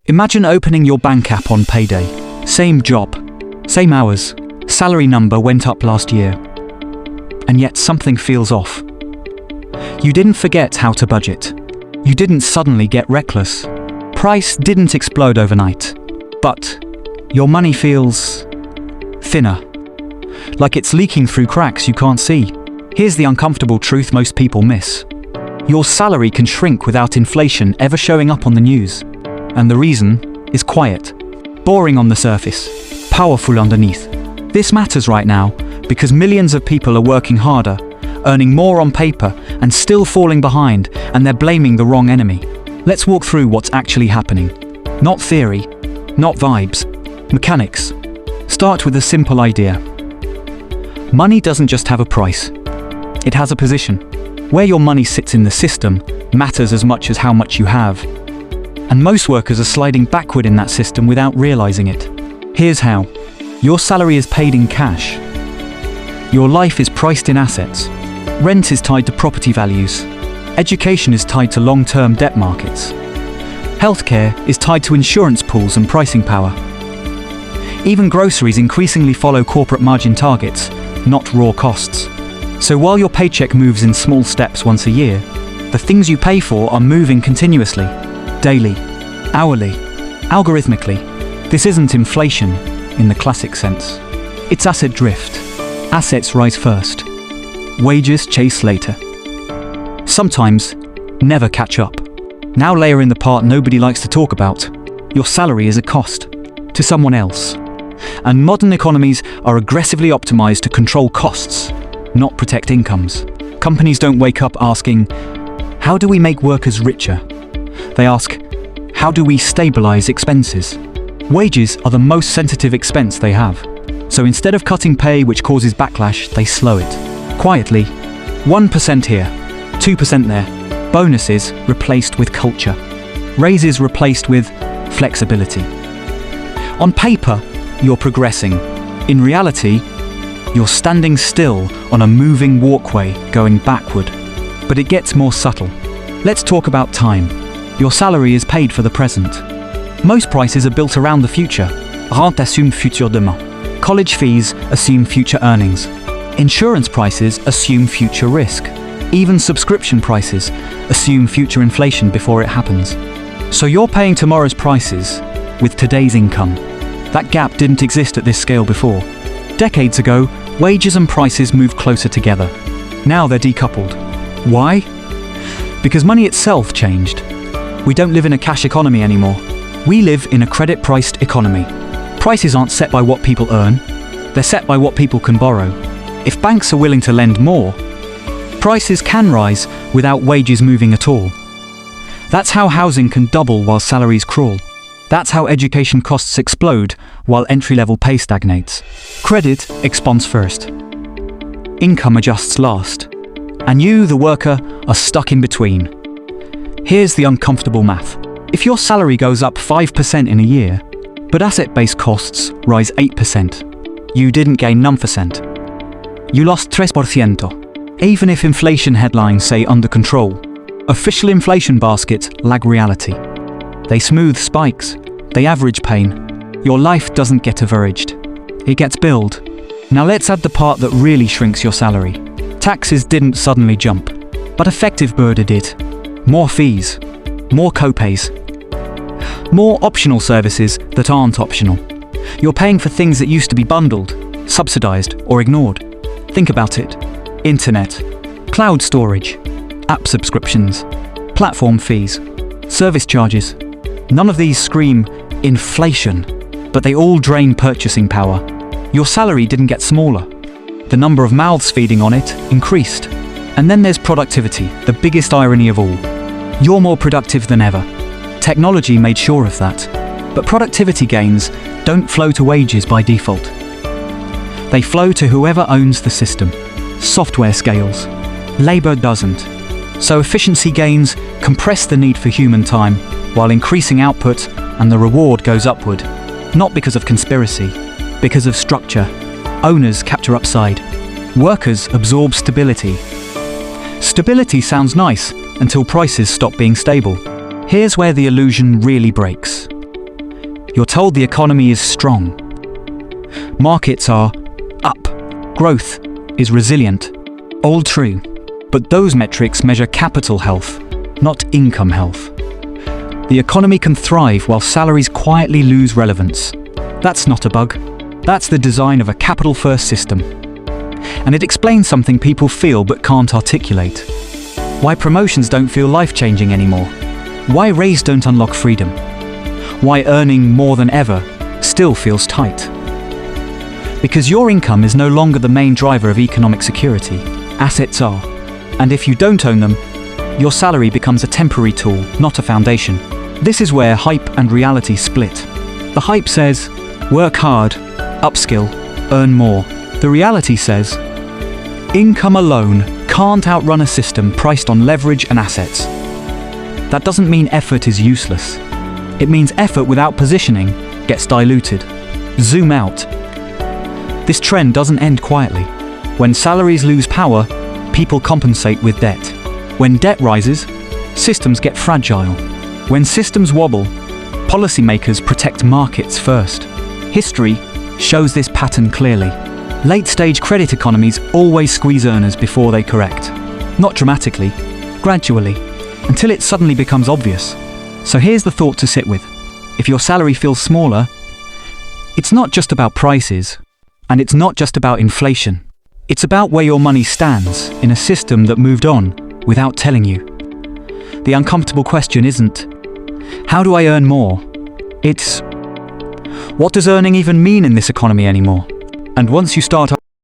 Imagine opening your bank app on payday. Same job, same hours, salary number went up last year. And yet something feels off. You didn't forget how to budget. You didn't suddenly get reckless. Price didn't explode overnight. But your money feels thinner. Like it's leaking through cracks you can't see. Here's the uncomfortable truth most people miss. Your salary can shrink without inflation ever showing up on the news. And the reason is quiet. Boring on the surface, powerful underneath. This matters right now because millions of people are working harder, earning more on paper and still falling behind, and they're blaming the wrong enemy. Let's walk through what's actually happening. Not theory, not vibes, mechanics. Start with a simple idea. Money doesn't just have a price. It has a position. Where your money sits in the system matters as much as how much you have. And most workers are sliding backward in that system without realizing it. Here's how. Your salary is paid in cash. Your life is priced in assets. Rent is tied to property values. Education is tied to long-term debt markets. Healthcare is tied to insurance pools and pricing power. Even groceries increasingly follow corporate margin targets, not raw costs. So while your paycheck moves in small steps once a year, the things you pay for are moving continuously. Daily, hourly, algorithmically. This isn't inflation in the classic sense. It's asset drift. Assets rise first. Wages chase later. Sometimes, never catch up. Now layer in the part nobody likes to talk about. Your salary is a cost to someone else. And modern economies are aggressively optimized to control costs, not protect incomes. Companies don't wake up asking, how do we make workers richer? They ask, how do we stabilize expenses? Wages are the most sensitive expense they have. So instead of cutting pay, which causes backlash, they slow it. Quietly, 1% here, 2% there. Bonuses replaced with culture. Raises replaced with flexibility. On paper, you're progressing. In reality, you're standing still on a moving walkway going backward. But it gets more subtle. Let's talk about time. Your salary is paid for the present. Most prices are built around the future. Rente assume futur demain. College fees assume future earnings. Insurance prices assume future risk. Even subscription prices assume future inflation before it happens. So you're paying tomorrow's prices with today's income. That gap didn't exist at this scale before. Decades ago, wages and prices moved closer together. Now they're decoupled. Why? Because money itself changed. We don't live in a cash economy anymore. We live in a credit-priced economy. Prices aren't set by what people earn. They're set by what people can borrow. If banks are willing to lend more, prices can rise without wages moving at all. That's how housing can double while salaries crawl. That's how education costs explode while entry-level pay stagnates. Credit expands first. Income adjusts last. And you, the worker, are stuck in between. Here's the uncomfortable math. If your salary goes up 5% in a year, but asset-based costs rise 8%, you didn't gain 9%. You lost 3%. Even if inflation headlines say under control, official inflation baskets lag reality. They smooth spikes. They average pain. Your life doesn't get averaged. It gets billed. Now let's add the part that really shrinks your salary. Taxes didn't suddenly jump, but effective burden did. More fees, more co-pays, more optional services that aren't optional. You're paying for things that used to be bundled, subsidized, or ignored. Think about it. Internet, cloud storage, app subscriptions, platform fees, service charges. None of these scream inflation, but they all drain purchasing power. Your salary didn't get smaller. The number of mouths feeding on it increased. And then there's productivity, the biggest irony of all. You're more productive than ever. Technology made sure of that. But productivity gains don't flow to wages by default. They flow to whoever owns the system. Software scales. Labor doesn't. So efficiency gains compress the need for human time, while increasing output and the reward goes upward. Not because of conspiracy, because of structure. Owners capture upside. Workers absorb stability. Stability sounds nice until prices stop being stable. Here's where the illusion really breaks. You're told the economy is strong. Markets are up. Growth is resilient. All true. But those metrics measure capital health, not income health. The economy can thrive while salaries quietly lose relevance. That's not a bug. That's the design of a capital-first system. And it explains something people feel but can't articulate. Why promotions don't feel life-changing anymore. Why raises don't unlock freedom. Why earning more than ever still feels tight. Because your income is no longer the main driver of economic security. Assets are. And if you don't own them, your salary becomes a temporary tool, not a foundation. This is where hype and reality split. The hype says, work hard, upskill, earn more. The reality says, income alone can't outrun a system priced on leverage and assets. That doesn't mean effort is useless. It means effort without positioning gets diluted. Zoom out. This trend doesn't end quietly. When salaries lose power, people compensate with debt. When debt rises, systems get fragile. When systems wobble, policymakers protect markets first. History shows this pattern clearly. Late-stage credit economies always squeeze earners before they correct. Not dramatically, gradually, until it suddenly becomes obvious. So here's the thought to sit with. If your salary feels smaller, it's not just about prices, and it's not just about inflation. It's about where your money stands in a system that moved on without telling you. The uncomfortable question isn't, how do I earn more? It's, what does earning even mean in this economy anymore? And once you start